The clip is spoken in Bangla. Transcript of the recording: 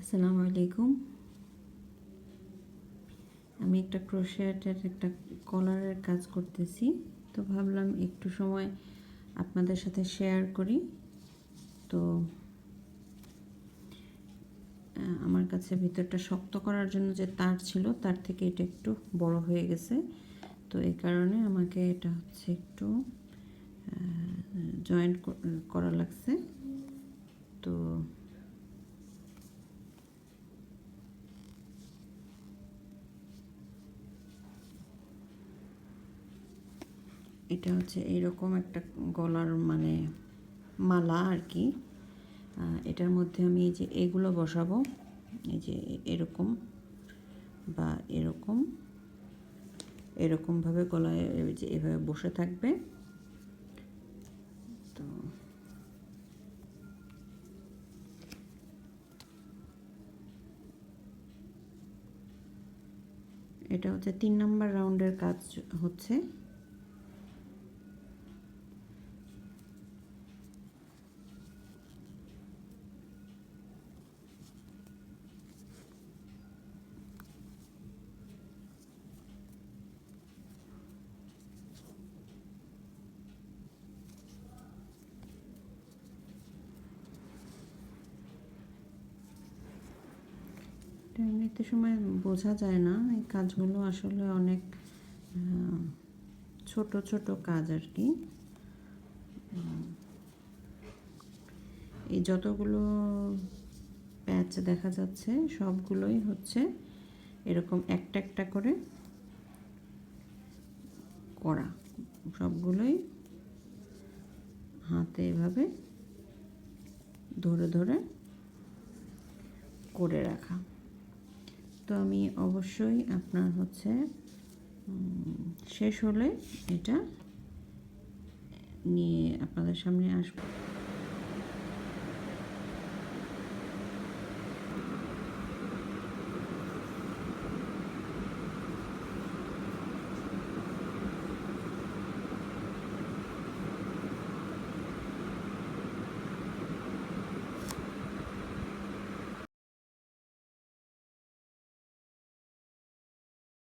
আসসালামু আলাইকুম। আমি একটা ক্রোশেটের একটা কলারের কাজ করতেছি, তো ভাবলাম একটু সময় আপনাদের সাথে শেয়ার করি। তো আমার কাছে ভিতরটা শক্ত করার জন্য যে তার ছিল তার থেকে এটা একটু বড় হয়ে গেছে, তো এই কারণে আমাকে এটা হচ্ছে একটু জয়েন্ট করা লাগছে। তো এটা হচ্ছে এইরকম একটা গলার মানে মালা আর কি। এটার মধ্যে আমি এই যে এগুলো বসাবো, এই যে এরকম বা এরকম এরকমভাবে গলায় যে এভাবে বসে থাকবে। তো এটা হচ্ছে 3 নাম্বার রাউন্ডের কাজ হচ্ছে। এমনিতে সময় বোঝা যায় না, এই কাজগুলো আসলে অনেক ছোট ছোট কাজ আর কি। এই যতগুলো প্যাচ দেখা যাচ্ছে সবগুলোই হচ্ছে এরকম একটা একটা করে করা, সবগুলোই হাতে এভাবে ধরে ধরে করে রাখা। তো আমি অবশ্যই আপনার হচ্ছে শেষ হলে এটা নিয়ে আপনাদের সামনে আসবো।